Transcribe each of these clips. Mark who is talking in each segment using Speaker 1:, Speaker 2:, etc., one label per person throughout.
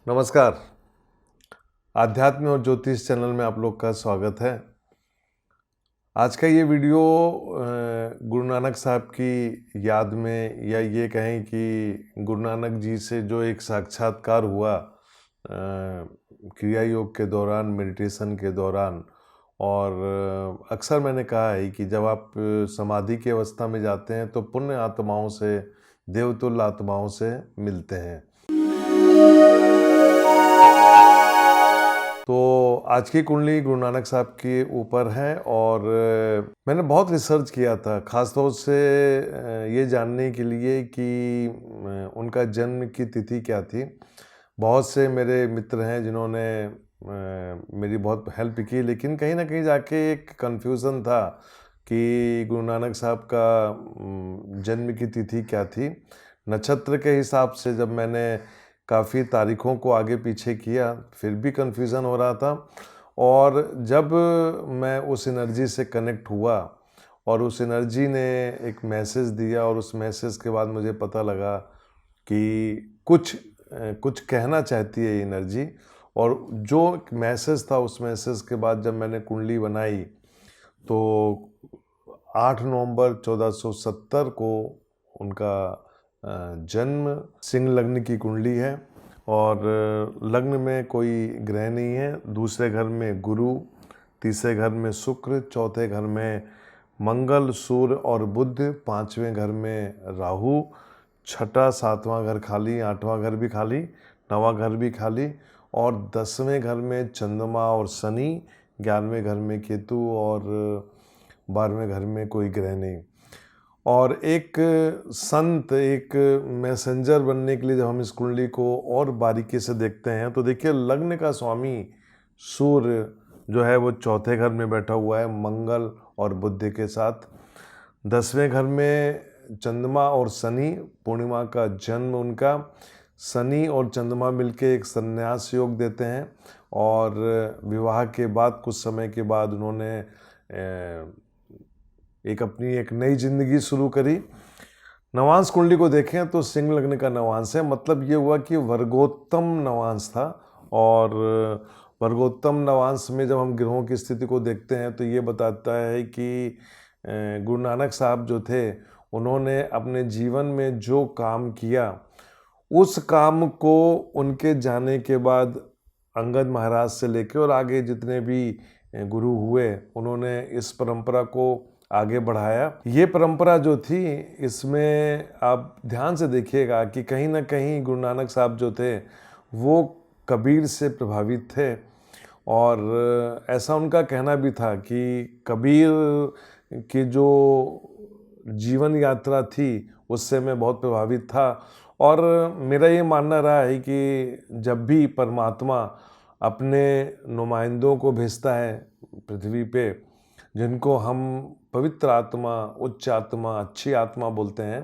Speaker 1: नमस्कार। आध्यात्म और ज्योतिष चैनल में आप लोग का स्वागत है। आज का ये वीडियो गुरु नानक साहब की याद में, या ये कहें कि गुरु नानक जी से जो एक साक्षात्कार हुआ क्रिया योग के दौरान, मेडिटेशन के दौरान। और अक्सर मैंने कहा है कि जब आप समाधि की अवस्था में जाते हैं तो पुण्य आत्माओं से, देवतुल्य आत्माओं से मिलते हैं। तो आज की कुंडली गुरु नानक साहब के ऊपर है और मैंने बहुत रिसर्च किया था, ख़ासतौर से ये जानने के लिए कि उनका जन्म की तिथि क्या थी। बहुत से मेरे मित्र हैं जिन्होंने मेरी बहुत हेल्प की, लेकिन कहीं ना कहीं जाके एक कन्फ्यूज़न था कि गुरु नानक साहब का जन्म की तिथि क्या थी। नक्षत्र के हिसाब से जब मैंने काफ़ी तारीखों को आगे पीछे किया, फिर भी कन्फ्यूज़न हो रहा था। और जब मैं उस एनर्जी से कनेक्ट हुआ और उस एनर्जी ने एक मैसेज दिया, और उस मैसेज के बाद मुझे पता लगा कि कुछ कहना चाहती है ये एनर्जी। और जो मैसेज था, उस मैसेज के बाद जब मैंने कुंडली बनाई तो 8 नवंबर 1470 को उनका जन्म, सिंह लग्न की कुंडली है। और लग्न में कोई ग्रह नहीं है। दूसरे घर में गुरु, तीसरे घर में शुक्र, चौथे घर में मंगल, सूर्य और बुध, पांचवें घर में राहु, छठा सातवां घर खाली, आठवां घर भी खाली, नवां घर भी खाली, और 10वें घर में चंद्रमा और शनि, 11वें घर में केतु, और 12वें घर में कोई ग्रह नहीं। और एक संत, एक मैसेंजर बनने के लिए जब हम इस कुंडली को और बारीकी से देखते हैं तो देखिए, लग्न का स्वामी सूर्य जो है वो चौथे घर में बैठा हुआ है, मंगल और बुध के साथ। 10वें घर में चंद्रमा और शनि, पूर्णिमा का जन्म उनका। शनि और चंद्रमा मिलके एक संन्यास योग देते हैं, और विवाह के बाद कुछ समय के बाद उन्होंने अपनी एक नई जिंदगी शुरू करी। नवांश कुंडली को देखें तो सिंह लग्न का नवांश है, मतलब ये हुआ कि वर्गोत्तम नवांश था। और वर्गोत्तम नवांश में जब हम ग्रहों की स्थिति को देखते हैं तो ये बताता है कि गुरु नानक साहब जो थे, उन्होंने अपने जीवन में जो काम किया, उस काम को उनके जाने के बाद अंगद महाराज से लेकर और आगे जितने भी गुरु हुए, उन्होंने इस परंपरा को आगे बढ़ाया। ये परंपरा जो थी, इसमें आप ध्यान से देखिएगा कि कहीं ना कहीं गुरु नानक साहब जो थे वो कबीर से प्रभावित थे। और ऐसा उनका कहना भी था कि कबीर की जो जीवन यात्रा थी उससे मैं बहुत प्रभावित था। और मेरा ये मानना रहा है कि जब भी परमात्मा अपने नुमाइंदों को भेजता है पृथ्वी पे, जिनको हम पवित्र आत्मा, उच्च आत्मा, अच्छी आत्मा बोलते हैं।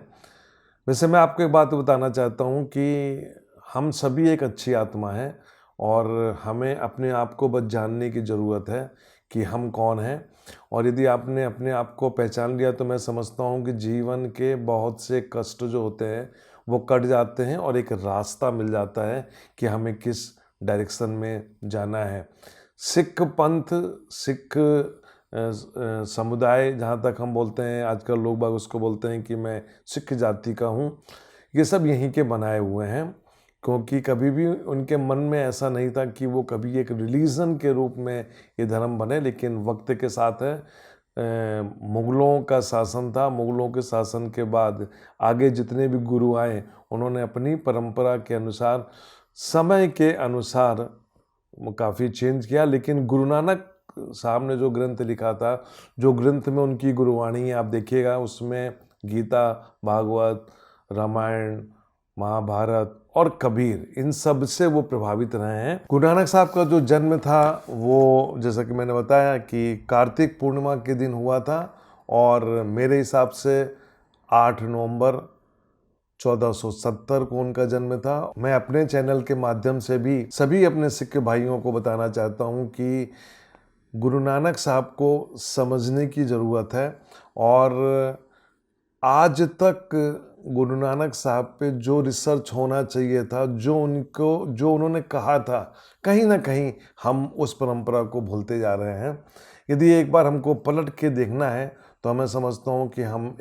Speaker 1: वैसे मैं आपको एक बात बताना चाहता हूँ कि हम सभी एक अच्छी आत्मा हैं, और हमें अपने आप को बस जानने की ज़रूरत है कि हम कौन हैं। और यदि आपने अपने आप को पहचान लिया तो मैं समझता हूँ कि जीवन के बहुत से कष्ट जो होते हैं वो कट जाते हैं, और एक रास्ता मिल जाता है कि हमें किस डायरेक्शन में जाना है। सिख पंथ, सिख समुदाय, जहाँ तक हम बोलते हैं, आजकल लोग बाग उसको बोलते हैं कि मैं सिख जाति का हूँ, ये सब यहीं के बनाए हुए हैं। क्योंकि कभी भी उनके मन में ऐसा नहीं था कि वो कभी एक रिलीजन के रूप में ये धर्म बने। लेकिन वक्त के साथ है, मुग़लों का शासन था, मुग़लों के शासन के बाद आगे जितने भी गुरु आए, उन्होंने अपनी परंपरा के अनुसार, समय के अनुसार काफ़ी चेंज किया। लेकिन गुरु नानक साहब ने जो ग्रंथ लिखा था, जो ग्रंथ में उनकी गुरुवाणी है, आप देखिएगा उसमें गीता, भागवत, रामायण, महाभारत और कबीर, इन सब से वो प्रभावित रहे हैं। गुरु नानक साहब का जो जन्म था वो, जैसा कि मैंने बताया, कि कार्तिक पूर्णिमा के दिन हुआ था। और मेरे हिसाब से 8 नवंबर 1470 को उनका जन्म था। मैं अपने चैनल के माध्यम से भी सभी अपने सिख भाइयों को बताना चाहता हूँ कि गुरु नानक साहब को समझने की ज़रूरत है। और आज तक गुरु नानक साहब पे जो रिसर्च होना चाहिए था, जो उन्होंने कहा था, कहीं न कहीं हम उस परंपरा को भूलते जा रहे हैं। यदि एक बार हमको पलट के देखना है, तो मैं समझता हूँ कि हम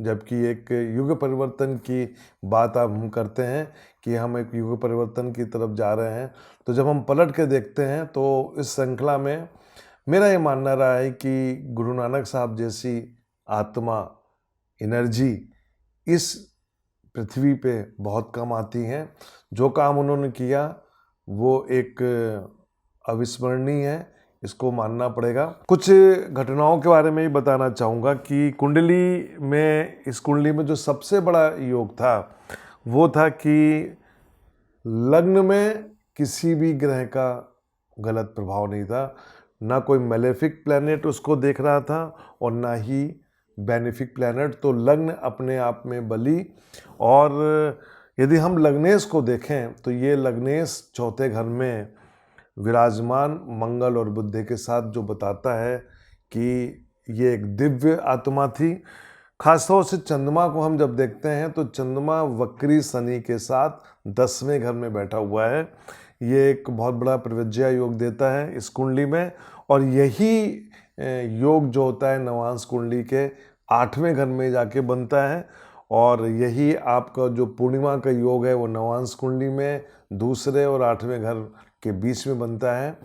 Speaker 1: जबकि एक युग परिवर्तन की बात अब हम करते हैं कि हम एक युग परिवर्तन की तरफ जा रहे हैं, तो जब हम पलट के देखते हैं तो इस श्रृंखला में मेरा ये मानना रहा है कि गुरु नानक साहब जैसी आत्मा, एनर्जी इस पृथ्वी पे बहुत कम आती हैं। जो काम उन्होंने किया वो एक अविस्मरणीय है, इसको मानना पड़ेगा। कुछ घटनाओं के बारे में ही बताना चाहूँगा कि इस कुंडली में जो सबसे बड़ा योग था, वो था कि लग्न में किसी भी ग्रह का गलत प्रभाव नहीं था। ना कोई मेलेफिक प्लैनेट उसको देख रहा था और ना ही बेनिफिक प्लैनेट। तो लग्न अपने आप में बली। और यदि हम लग्नेश को देखें तो ये लग्नेश चौथे घर में विराजमान मंगल और बुध के साथ जो बताता है कि ये एक दिव्य आत्मा थी। खासतौर से चंद्रमा को हम जब देखते हैं तो चंद्रमा वक्री शनि के साथ 10वें घर में बैठा हुआ है। ये एक बहुत बड़ा प्रविज्या योग देता है इस कुंडली में। और यही योग जो होता है नवांश कुंडली के 8वें घर में जाके बनता है। और यही आपका जो पूर्णिमा का योग है वो नवांश कुंडली में दूसरे और 8वें घर के बीच में बनता है।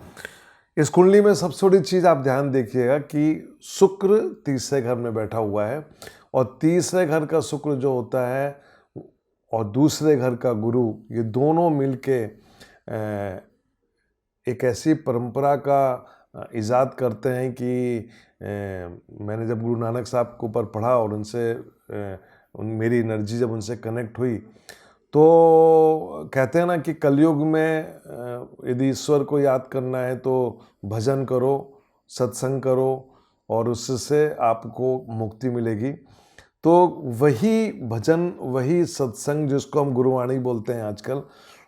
Speaker 1: इस कुंडली में सबसे बड़ी चीज़ आप ध्यान देखिएगा कि शुक्र तीसरे घर में बैठा हुआ है। और तीसरे घर का शुक्र जो होता है और दूसरे घर का गुरु, ये दोनों मिलके एक ऐसी परंपरा का इजाद करते हैं कि मैंने जब गुरु नानक साहब के ऊपर पढ़ा और मेरी एनर्जी जब उनसे कनेक्ट हुई, तो कहते हैं ना कि कलयुग में यदि ईश्वर को याद करना है तो भजन करो, सत्संग करो और उससे आपको मुक्ति मिलेगी। तो वही भजन, वही सत्संग जिसको हम गुरुवाणी बोलते हैं आजकल,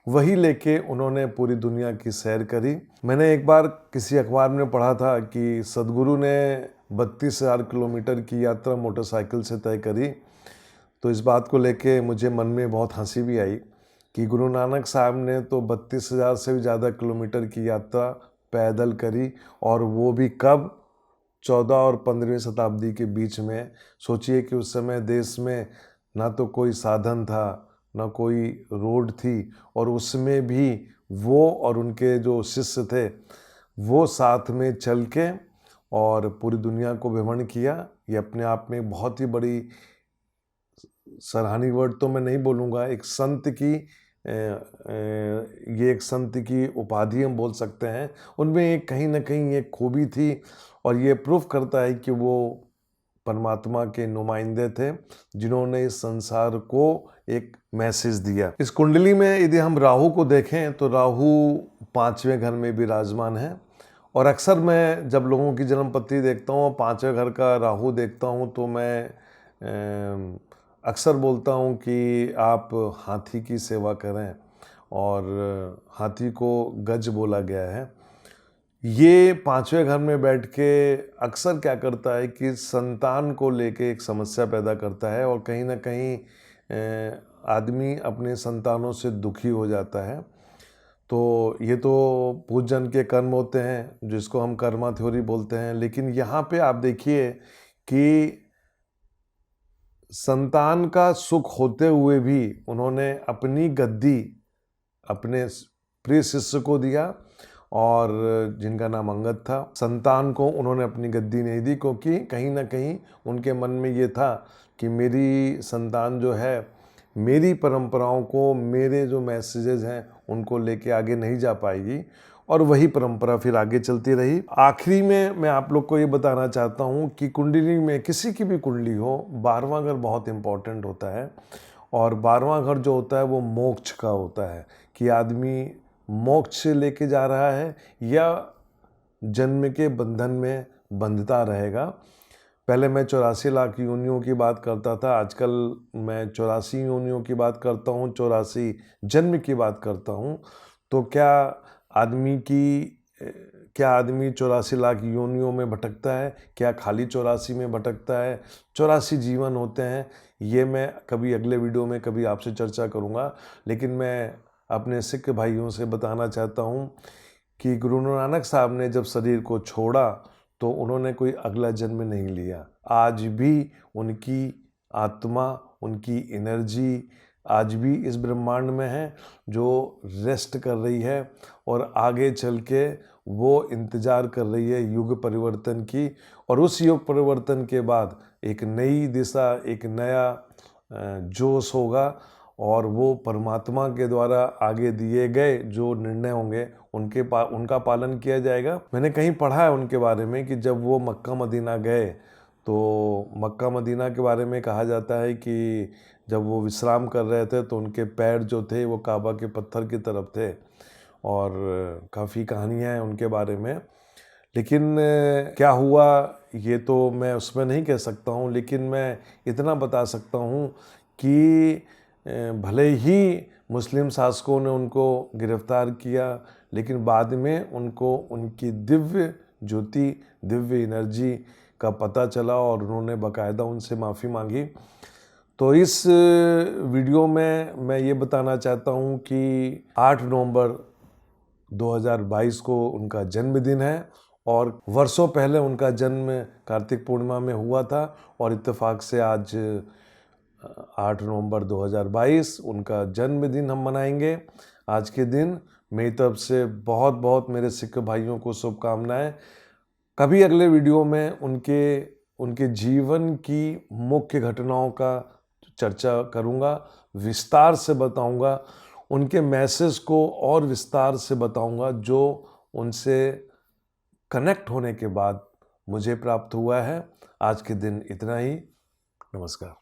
Speaker 1: वही लेके उन्होंने पूरी दुनिया की सैर करी। मैंने एक बार किसी अखबार में पढ़ा था कि सदगुरु ने 32,000 किलोमीटर की यात्रा मोटरसाइकिल से तय करी। तो इस बात को लेके मुझे मन में बहुत हंसी भी आई कि गुरु नानक साहब ने तो 32,000 से भी ज़्यादा किलोमीटर की यात्रा पैदल करी, और वो भी कब? 14 और 15वीं शताब्दी के बीच में। सोचिए कि उस समय देश में ना तो कोई साधन था, ना कोई रोड थी, और उसमें भी वो और उनके जो शिष्य थे वो साथ में चल के और पूरी दुनिया को भ्रमण किया। ये अपने आप में बहुत ही बड़ी सराहनीय वर्ड तो मैं नहीं बोलूँगा, ये एक संत की उपाधि हम बोल सकते हैं। उनमें एक कहीं ना कहीं एक खूबी थी, और ये प्रूफ करता है कि वो परमात्मा के नुमाइंदे थे जिन्होंने इस संसार को एक मैसेज दिया। इस कुंडली में यदि हम राहु को देखें तो राहु 5वें घर में विराजमान है। और अक्सर मैं जब लोगों की जन्म पत्री देखता हूँ, 5वें घर का राहु देखता हूँ, तो मैं अक्सर बोलता हूँ कि आप हाथी की सेवा करें। और हाथी को गज बोला गया है। ये 5वें घर में बैठ के अक्सर क्या करता है कि संतान को लेके एक समस्या पैदा करता है, और कहीं ना कहीं आदमी अपने संतानों से दुखी हो जाता है। तो ये तो पूजन के कर्म होते हैं जिसको हम कर्मा थ्योरी बोलते हैं। लेकिन यहाँ पे आप देखिए कि संतान का सुख होते हुए भी उन्होंने अपनी गद्दी अपने प्रिय शिष्य को दिया, और जिनका नाम अंगद था। संतान को उन्होंने अपनी गद्दी नहीं दी, क्योंकि कहीं ना कहीं उनके मन में ये था कि मेरी संतान जो है मेरी परंपराओं को, मेरे जो मैसेजेस हैं उनको लेके आगे नहीं जा पाएगी। और वही परंपरा फिर आगे चलती रही। आखिरी में मैं आप लोग को ये बताना चाहता हूँ कि कुंडली में, किसी की भी कुंडली हो, 12वां घर बहुत इम्पोर्टेंट होता है। और 12वां घर जो होता है वो मोक्ष का होता है, कि आदमी मोक्ष से लेके जा रहा है या जन्म के बंधन में बंधता रहेगा। पहले मैं 84 लाख योनियों की बात करता था, आजकल मैं 84 योनियों की बात करता हूँ, 84 जन्म की बात करता हूँ। तो क्या आदमी की क्या आदमी 84 लाख योनियों में भटकता है? क्या खाली 84 में भटकता है? 84 जीवन होते हैं। ये मैं कभी अगले वीडियो में कभी आपसे चर्चा करूँगा। लेकिन मैं अपने सिख भाइयों से बताना चाहता हूँ कि गुरु नानक साहब ने जब शरीर को छोड़ा तो उन्होंने कोई अगला जन्म नहीं लिया। आज भी उनकी आत्मा, उनकी एनर्जी आज भी इस ब्रह्मांड में है, जो रेस्ट कर रही है और आगे चल के वो इंतज़ार कर रही है युग परिवर्तन की। और उस युग परिवर्तन के बाद एक नई दिशा, एक नया जोश होगा और वो परमात्मा के द्वारा आगे दिए गए जो निर्णय होंगे उनका पालन किया जाएगा। मैंने कहीं पढ़ा है उनके बारे में कि जब वो मक्का मदीना गए तो मक्का मदीना के बारे में कहा जाता है कि जब वो विश्राम कर रहे थे तो उनके पैर जो थे वो काबा के पत्थर की तरफ थे। और काफ़ी कहानियाँ हैं उनके बारे में। लेकिन क्या हुआ ये तो मैं उसमें नहीं कह सकता हूँ, लेकिन मैं इतना बता सकता हूँ कि भले ही मुस्लिम शासकों ने उनको गिरफ्तार किया, लेकिन बाद में उनको उनकी दिव्य ज्योति, दिव्य एनर्जी का पता चला और उन्होंने बाकायदा उनसे माफ़ी मांगी। तो इस वीडियो में मैं ये बताना चाहता हूँ कि 8 नवंबर 2022 को उनका जन्मदिन है और वर्षों पहले उनका जन्म कार्तिक पूर्णिमा में हुआ था और इत्तेफाक से आज 8 नवंबर 2022 उनका जन्मदिन हम मनाएंगे। आज के दिन मेरी तरफ से बहुत बहुत मेरे सिख भाइयों को शुभकामनाएं। कभी अगले वीडियो में उनके जीवन की मुख्य घटनाओं का चर्चा करूंगा, विस्तार से बताऊंगा, उनके मैसेज को और विस्तार से बताऊंगा जो उनसे कनेक्ट होने के बाद मुझे प्राप्त हुआ है। आज के दिन इतना ही। नमस्कार।